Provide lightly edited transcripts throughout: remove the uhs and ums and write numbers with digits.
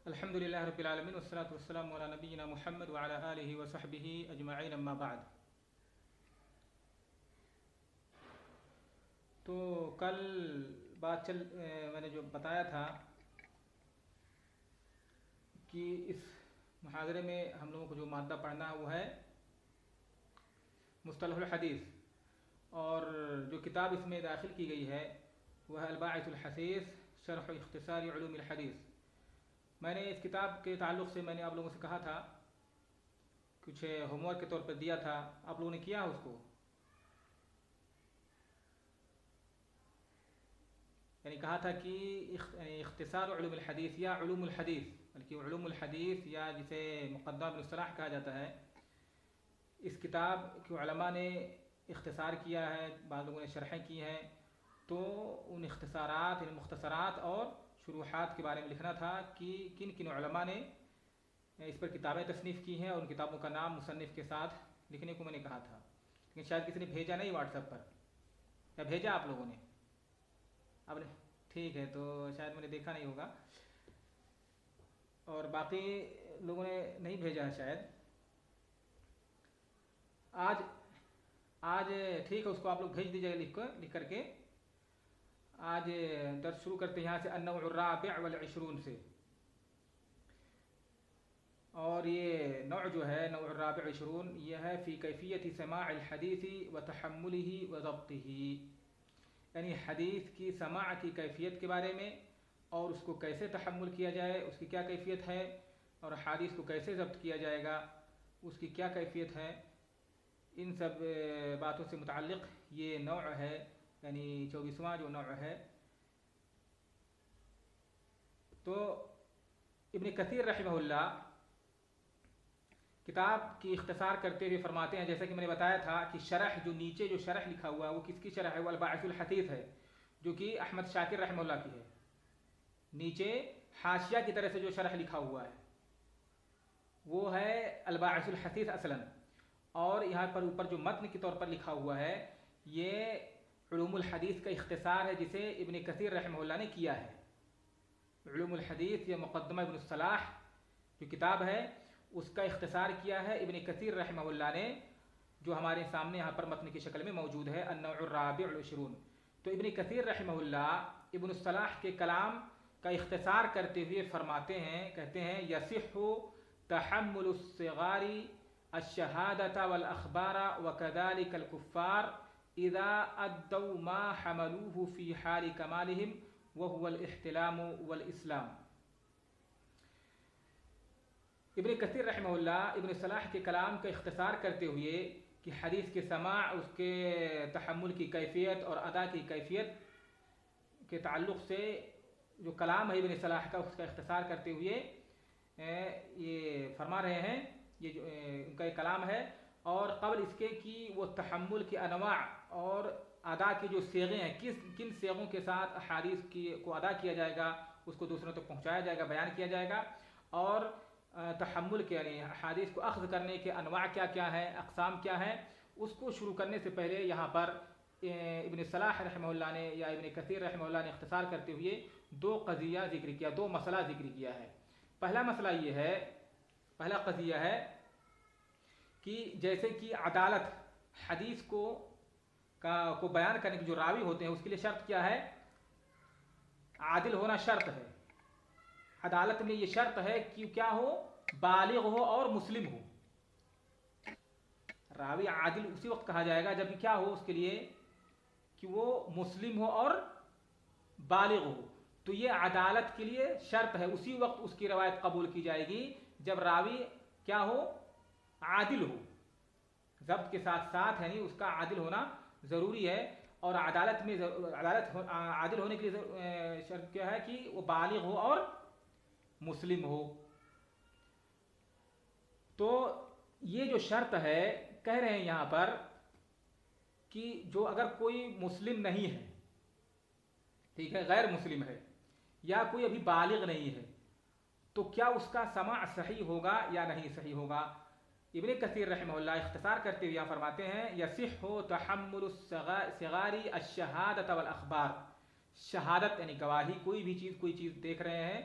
الحمد للہ رب العالمین والصلاة والسلام علی نبینا محمد وعلی آلہ وصحبہ اجمعین اما بعد۔ تو کل میں نے جو بتایا تھا کہ اس محاضرے میں ہم لوگوں کو جو مادہ پڑھنا ہے وہ ہے مصطلح الحدیث، اور جو کتاب اس میں داخل کی گئی ہے وہ ہے الباعث الحثیث شرح اختصار علوم الحدیث۔ میں نے اس کتاب کے تعلق سے میں نے آپ لوگوں سے کہا تھا، کچھ ہوم ورک کے طور پر دیا تھا، آپ لوگوں نے کیا اس کو؟ یعنی کہا تھا کہ اختصار علوم الحدیث یا علوم الحدیث، بلکہ علوم الحدیث یا جسے مقدمہ ابن الصلاح کہا جاتا ہے، اس کتاب کے علماء نے اختصار کیا ہے، بعض لوگوں نے شرحیں کی ہیں، تو ان اختصارات ان مختصرات اور شروحات کے بارے میں لکھنا تھا کہ کن کن علماء نے اس پر کتابیں تصنیف کی ہیں، اور ان کتابوں کا نام مصنف کے ساتھ لکھنے کو میں نے کہا تھا، لیکن شاید کسی نے بھیجا نہیں واٹس ایپ پر، یا بھیجا آپ لوگوں نے؟ اب ٹھیک ہے، تو شاید میں نے دیکھا نہیں ہوگا، اور باقی لوگوں نے نہیں بھیجا ہے شاید۔ آج ٹھیک ہے، اس کو آپ لوگ بھیج دیجیے لکھ کر کے۔ آج درس شروع کرتے ہیں یہاں سے النوع الرابع والعشرون سے، اور یہ نوع جو ہے نوع الرابع والعشرون یہ ہے فی کیفیت سماع الحدیث وتحملہ وضبطہ، یعنی حدیث کی سماع کی کیفیت کے بارے میں، اور اس کو کیسے تحمل کیا جائے، اس کی کیا کیفیت ہے، اور حدیث کو کیسے ضبط کیا جائے گا، اس کی کیا کیفیت ہے، ان سب باتوں سے متعلق یہ نوع ہے، یعنی 24واں جو نوع ہے۔ تو ابن کثیر رحمہ اللہ کتاب کی اختصار کرتے ہوئے فرماتے ہیں، جیسا کہ میں نے بتایا تھا کہ شرح جو نیچے جو شرح لکھا ہوا ہے وہ کس کی شرح ہے؟ وہ الباعث الحثیث ہے، جو کہ احمد شاکر رحمہ اللہ کی ہے۔ نیچے حاشیہ کی طرح سے جو شرح لکھا ہوا ہے وہ ہے الباعث الحثیث اصلاً، اور یہاں پر اوپر جو متن کے طور پر لکھا ہوا ہے یہ علوم الحدیث کا اختصار ہے، جسے ابن کثیر رحمہ اللہ نے کیا ہے۔ علوم الحدیث یا مقدمہ ابن الصلاح جو کتاب ہے اس کا اختصار کیا ہے ابن کثیر رحمہ اللہ نے، جو ہمارے سامنے یہاں پر متن کی شکل میں موجود ہے، النوع الرابع والعشرون۔ تو ابن کثیر رحمہ اللہ ابن الصلاح کے کلام کا اختصار کرتے ہوئے فرماتے ہیں، کہتے ہیں یصح تحمل الصغار الشہادۃ والاخبار وكذلك الكفار اذا ادوا ما حملوه في حال كمالهم وهو الاحتلام والاسلام۔ ابن کثیر رحمہ اللہ ابن صلاح کے کلام کا اختصار کرتے ہوئے کہ حدیث کے سماع، اس کے تحمل کی کیفیت اور ادا کی کیفیت کے تعلق سے جو کلام ہے ابن صلاح کا، اس کا اختصار کرتے ہوئے یہ فرما رہے ہیں، یہ جو ان کا ایک کلام ہے، اور قبل اس کے کہ وہ تحمل کے انواع اور ادا کی جو صیغیں ہیں، کن صیغوں کے ساتھ احادیث کو ادا کیا جائے گا، اس کو دوسروں تک پہنچایا جائے گا، بیان کیا جائے گا، اور تحمل کے یعنی حدیث کو اخذ کرنے کے انواع کیا کیا ہیں، اقسام کیا ہیں، اس کو شروع کرنے سے پہلے یہاں پر ابن صلاح رحمہ اللہ نے یا ابن کثیر رحمہ اللہ نے اختصار کرتے ہوئے دو قضیہ ذکر کیا، دو مسئلہ ذکر کیا ہے۔ پہلا مسئلہ یہ ہے، پہلا قضیہ ہے کہ جیسے کہ عدالت، حدیث کو بیان کرنے کے جو راوی ہوتے ہیں اس کے لیے شرط کیا ہے؟ عادل ہونا شرط ہے۔ عدالت میں یہ شرط ہے کہ کیا ہو؟ بالغ ہو اور مسلم ہو۔ راوی عادل اسی وقت کہا جائے گا جب کیا ہو اس کے لیے کہ وہ مسلم ہو اور بالغ ہو، تو یہ عدالت کے لیے شرط ہے، اسی وقت اس کی روایت قبول کی جائے گی جب راوی کیا ہو؟ عادل ہو، ضبط کے ساتھ ساتھ، یعنی اس کا عادل ہونا ضروری ہے، اور عادل ہونے کے لیے شرط کیا ہے کہ وہ بالغ ہو اور مسلم ہو۔ تو یہ جو شرط ہے، کہہ رہے ہیں یہاں پر کہ جو اگر کوئی مسلم نہیں ہے، ٹھیک ہے، غیر مسلم ہے، یا کوئی ابھی بالغ نہیں ہے، تو کیا اس کا سماع صحیح ہوگا یا نہیں صحیح ہوگا؟ ابن کثیر رحمہ اللہ اختصار کرتے ہوئے فرماتے ہیں یصح تحمل الصغار الشہادۃ والاخبار، شہادت یعنی گواہی، کوئی چیز دیکھ رہے ہیں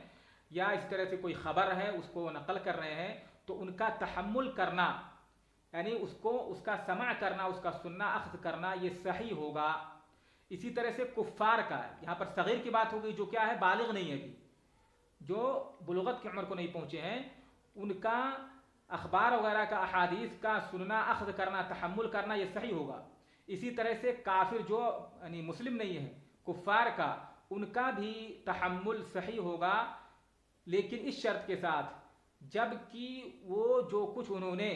یا اس طرح سے کوئی خبر ہے اس کو نقل کر رہے ہیں تو ان کا تحمل کرنا یعنی اس کو اس کا سماع کرنا اس کا سننا اخذ کرنا یہ صحیح ہوگا. اسی طرح سے کفار کا یہاں پر صغیر کی بات ہوگی جو کیا ہے بالغ نہیں ہے ابھی جو بلوغت کی عمر کو نہیں پہنچے ہیں ان کا اخبار وغیرہ کا احادیث کا سننا اخذ کرنا تحمل کرنا یہ صحیح ہوگا. اسی طرح سے کافر جو یعنی مسلم نہیں ہے کفار کا ان کا بھی تحمل صحیح ہوگا لیکن اس شرط کے ساتھ جب کہ وہ جو کچھ انہوں نے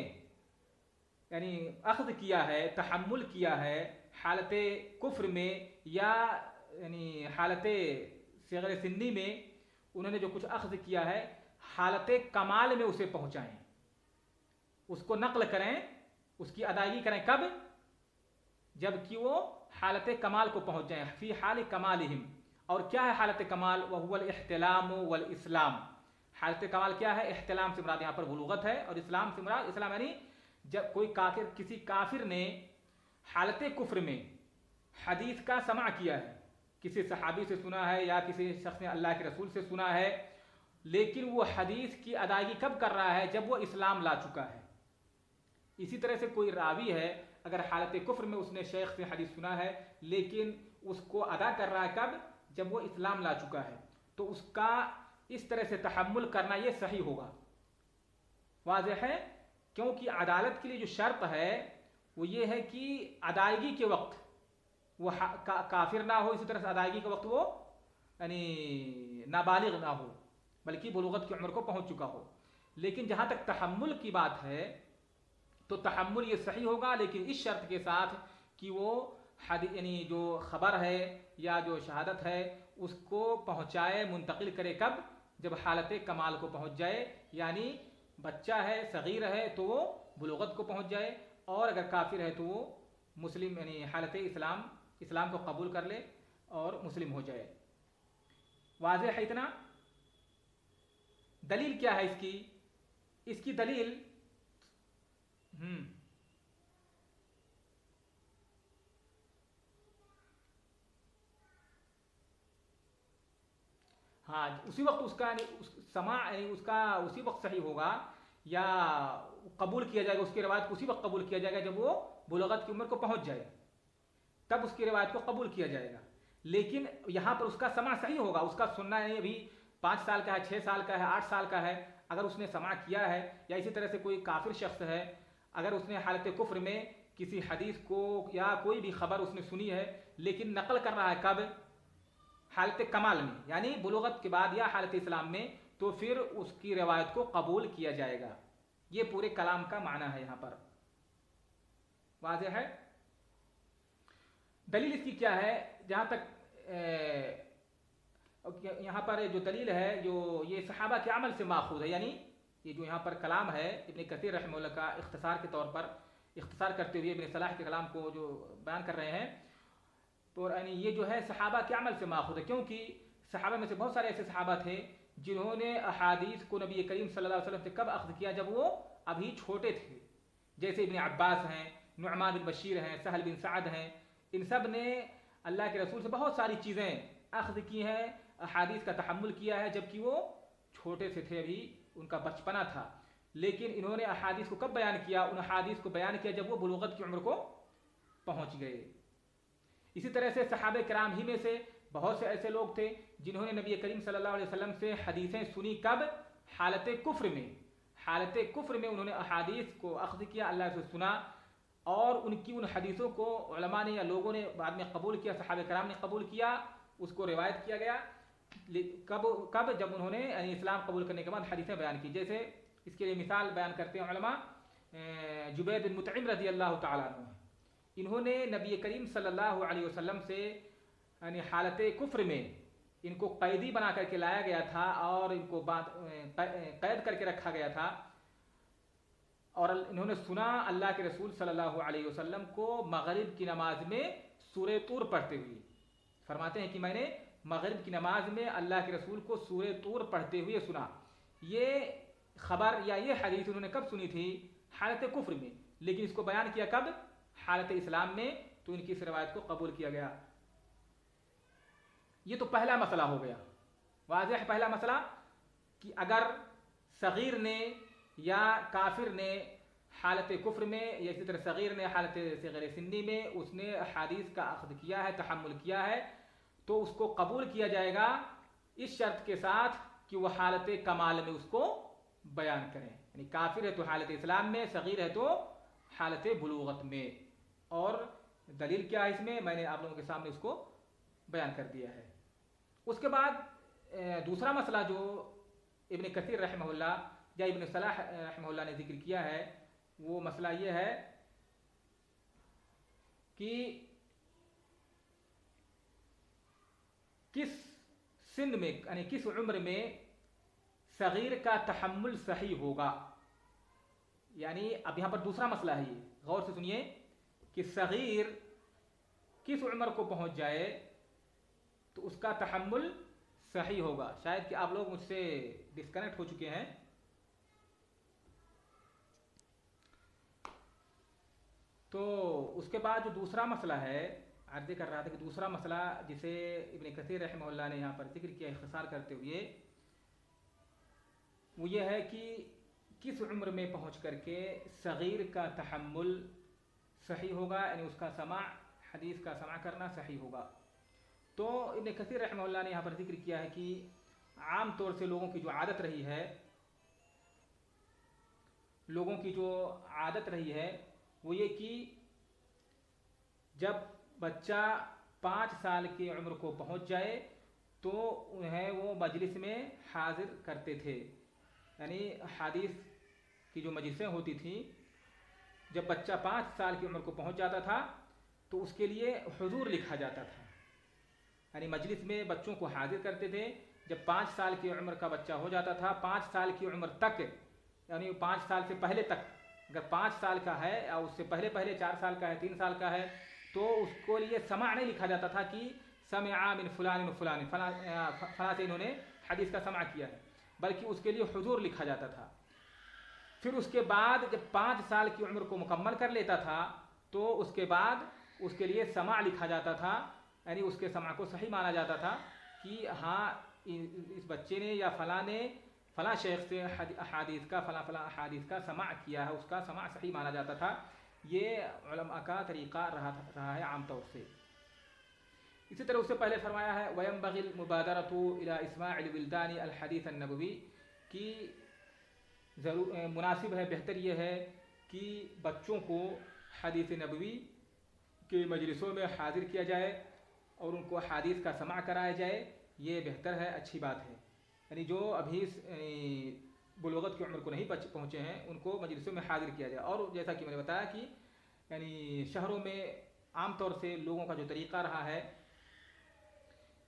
یعنی اخذ کیا ہے تحمل کیا ہے حالت کفر میں یا یعنی حالت صغر سنی میں انہوں نے جو کچھ اخذ کیا ہے حالت کمال میں اسے پہنچائیں اس کو نقل کریں اس کی ادائیگی کریں کب جب کہ وہ حالت کمال کو پہنچ جائیں فی حال کمالہم. اور کیا ہے حالت کمال وہو الاحتلام والاسلام. حالت کمال کیا ہے احتلام سے مراد یہاں پر بلوغت ہے اور اسلام سے مراد اسلام یعنی جب کوئی کافر کسی کافر نے حالت کفر میں حدیث کا سماع کیا ہے کسی صحابی سے سنا ہے یا کسی شخص نے اللہ کے رسول سے سنا ہے لیکن وہ حدیث کی ادائیگی کب کر رہا ہے جب وہ اسلام لا چکا ہے. اسی طرح سے کوئی راوی ہے اگر حالت کفر میں اس نے شیخ سے حدیث سنا ہے لیکن اس کو ادا کر رہا ہے کب جب وہ اسلام لا چکا ہے تو اس کا اس طرح سے تحمل کرنا یہ صحیح ہوگا. واضح ہے کیونکہ عدالت کے لیے جو شرط ہے وہ یہ ہے کہ ادائیگی کے وقت وہ کافر نہ ہو اسی طرح سے ادائیگی کے وقت وہ یعنی نابالغ نہ ہو بلکہ بلوغت کی عمر کو پہنچ چکا ہو. لیکن جہاں تک تحمل کی بات ہے تو تحمل یہ صحیح ہوگا لیکن اس شرط کے ساتھ کہ وہ یعنی جو خبر ہے یا جو شہادت ہے اس کو پہنچائے منتقل کرے کب جب حالت کمال کو پہنچ جائے یعنی بچہ ہے صغیر ہے تو وہ بلوغت کو پہنچ جائے اور اگر کافر ہے تو وہ مسلم یعنی حالت اسلام کو قبول کر لے اور مسلم ہو جائے. واضح ہے اتنا. دلیل کیا ہے اس کی دلیل ہاں اسی وقت اس کا سماع اس کا اسی وقت صحیح ہوگا یا قبول کیا جائے گا اس کی روایت کو اسی وقت قبول کیا جائے گا جب وہ بلوغت کی عمر کو پہنچ جائے تب اس کی روایت کو قبول کیا جائے گا. لیکن یہاں پر اس کا سماع صحیح ہوگا اس کا سننا ہے ابھی 5 سال کا ہے 6 سال کا ہے 8 سال کا ہے اگر اس نے سماع کیا ہے یا اسی طرح سے کوئی کافر شخص ہے اگر اس نے حالت کفر میں کسی حدیث کو یا کوئی بھی خبر اس نے سنی ہے لیکن نقل کر رہا ہے کب حالت کمال میں یعنی بلوغت کے بعد یا حالت اسلام میں تو پھر اس کی روایت کو قبول کیا جائے گا. یہ پورے کلام کا معنی ہے یہاں پر. واضح ہے. دلیل اس کی کیا ہے جہاں تک یہاں پر جو دلیل ہے جو یہ صحابہ کے عمل سے ماخوذ ہے یعنی یہ جو یہاں پر کلام ہے ابن کثیر رحمہ اللہ کا اختصار کے طور پر اختصار کرتے ہوئے ابن صلاح کے کلام کو جو بیان کر رہے ہیں تو یعنی یہ جو ہے صحابہ کے عمل سے ماخوذ ہے کیونکہ صحابہ میں سے بہت سارے ایسے صحابہ تھے جنہوں نے احادیث کو نبی کریم صلی اللہ علیہ وسلم سے کب اخذ کیا جب وہ ابھی چھوٹے تھے. جیسے ابن عباس ہیں نعمان بن بشیر ہیں سہل بن سعد ہیں ان سب نے اللہ کے رسول سے بہت ساری چیزیں اخذ کی ہیں احادیث کا تحمل کیا ہے جبکہ وہ چھوٹے سے تھے ابھی ان کا بچپنا تھا. لیکن انہوں نے احادیث کو کب بیان کیا ان احادیث کو بیان کیا جب وہ بلوغت کی عمر کو پہنچ گئے. اسی طرح سے صحابہ کرام ہی میں سے بہت سے ایسے لوگ تھے جنہوں نے نبی کریم صلی اللہ علیہ وسلم سے حدیثیں سنی کب حالت کفر میں انہوں نے احادیث کو اخذ کیا اللہ سے سنا اور ان کی ان حدیثوں کو علماء نے یا لوگوں نے بعد میں قبول کیا صحابہ کرام نے قبول کیا اس کو روایت کیا گیا کب جب انہوں نے یعنی اسلام قبول کرنے کے بعد حدیثیں بیان کی. جیسے اس کے لیے مثال بیان کرتے ہیں علماء جبیر بن مطعم رضی اللہ تعالیٰ عنہ انہوں نے نبی کریم صلی اللہ علیہ وسلم سے یعنی حالت کفر میں ان کو قیدی بنا کر کے لایا گیا تھا اور ان کو قید کر کے رکھا گیا تھا اور انہوں نے سنا اللہ کے رسول صلی اللہ علیہ وسلم کو مغرب کی نماز میں سورہ طور پڑھتے ہوئے. فرماتے ہیں کہ میں نے مغرب کی نماز میں اللہ کے رسول کو سورہ طور پڑھتے ہوئے سنا. یہ خبر یا یہ حدیث انہوں نے کب سنی تھی حالت کفر میں لیکن اس کو بیان کیا کب حالت اسلام میں تو ان کی اس روایت کو قبول کیا گیا. یہ تو پہلا مسئلہ ہو گیا. واضح پہلا مسئلہ. کہ اگر صغیر نے یا کافر نے حالت کفر میں یا اسی طرح صغیر نے حالت صغیر سنی میں اس نے احادیث کا اخذ کیا ہے، تحمل کیا ہے، تو اس کو قبول کیا جائے گا اس شرط کے ساتھ کہ وہ حالت کمال میں اس کو بیان کریں. یعنی کافر ہے تو حالت اسلام میں، صغیر ہے تو حالت بلوغت میں. اور دلیل کیا ہے اس میں، میں نے آپ لوگوں کے سامنے اس کو بیان کر دیا ہے. اس کے بعد دوسرا مسئلہ جو ابن کثیر رحمہ اللہ یا ابن صلاح رحمہ اللہ نے ذکر کیا ہے، وہ مسئلہ یہ ہے کہ کس سن میں یعنی کس عمر میں صغیر کا تحمل صحیح ہوگا. یعنی اب یہاں پر دوسرا مسئلہ ہے، یہ غور سے سنیے کہ صغیر کس عمر کو پہنچ جائے تو اس کا تحمل صحیح ہوگا. شاید کہ آپ لوگ مجھ سے ڈسکنیکٹ ہو چکے ہیں. تو اس کے بعد جو دوسرا مسئلہ ہے، عرض کر رہا تھا کہ دوسرا مسئلہ جسے ابن کثیر رحمہ اللہ نے یہاں پر ذکر کیا اختصار کرتے ہوئے، وہ یہ ہے کہ کس عمر میں پہنچ کر کے صغیر کا تحمل صحیح ہوگا، یعنی اس کا سماع، حدیث کا سماع کرنا صحیح ہوگا. تو ابن کثیر رحمہ اللہ نے یہاں پر ذکر کیا ہے کہ عام طور سے لوگوں کی جو عادت رہی ہے وہ یہ کہ جب بچہ 5 سال کی عمر کو پہنچ جائے تو انہیں وہ مجلس میں حاضر کرتے تھے. یعنی حدیث کی جو مجلسیں ہوتی تھیں، جب بچہ 5 سال کی عمر کو پہنچ جاتا تھا تو اس کے لیے حضور لکھا جاتا تھا. یعنی مجلس میں بچوں کو حاضر کرتے تھے. جب 5 سال کی عمر کا بچہ ہو جاتا تھا، 5 سال کی عمر تک، یعنی 5 سال سے پہلے تک، اگر 5 سال کا ہے یا اس سے پہلے 4 سال کا ہے، 3 سال کا ہے، تو اس کو لیے سماع نہیں لکھا جاتا تھا کہ سمع من فلان و فلان، فلاں سے انہوں نے حدیث کا سماع کیا ہے، بلکہ اس کے لیے حضور لکھا جاتا تھا. پھر اس کے بعد جب 5 سال کی عمر کو مکمل کر لیتا تھا تو اس کے بعد اس کے لیے سماع لکھا جاتا تھا. یعنی اس کے سماع کو صحیح مانا جاتا تھا کہ ہاں اس بچے نے یا فلاں نے فلاں شیخ سے احادیث کا فلاں احادیث کا سماع کیا ہے، اس کا سماع صحیح مانا جاتا تھا. یہ علماء کا طریقہ رہا ہے عام طور سے. اسی طرح اس سے پہلے فرمایا ہے وَيَنْبَغِي الْمُبَادَرَةُ إِلَىٰ إِسْمَاعِ الْوِلْدَانِ الْحَدِيثَ النَّبَوِيِّ، کہ مناسب ہے، بہتر یہ ہے کہ بچوں کو حدیث نبوی کے مجلسوں میں حاضر کیا جائے اور ان کو حدیث کا سماع کرایا جائے. یہ بہتر ہے، اچھی بات ہے. یعنی جو ابھی بلوغت کی عمر کو نہیں پہنچے ہیں ان کو مجلسوں میں حاضر کیا جائے. اور جیسا کہ میں نے بتایا کہ یعنی شہروں میں عام طور سے لوگوں کا جو طریقہ رہا ہے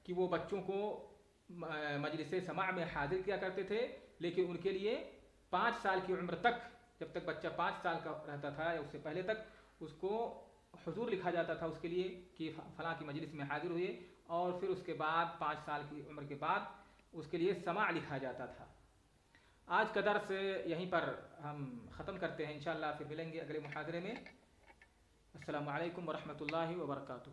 کہ وہ بچوں کو مجلس سماع میں حاضر کیا کرتے تھے، لیکن ان کے لیے 5 سال کی عمر تک، جب تک بچہ 5 سال کا رہتا تھا یا اس سے پہلے تک، اس کو حضور لکھا جاتا تھا اس کے لیے کہ فلاں کی مجلس میں حاضر ہوئے، اور پھر اس کے بعد 5 سال کی عمر کے بعد اس کے لیے سماع لکھا جاتا تھا. آج کا درس یہیں پر ہم ختم کرتے ہیں، انشاءاللہ پھر ملیں گے اگلے محاضرے میں. السلام علیکم ورحمۃ اللہ وبرکاتہ.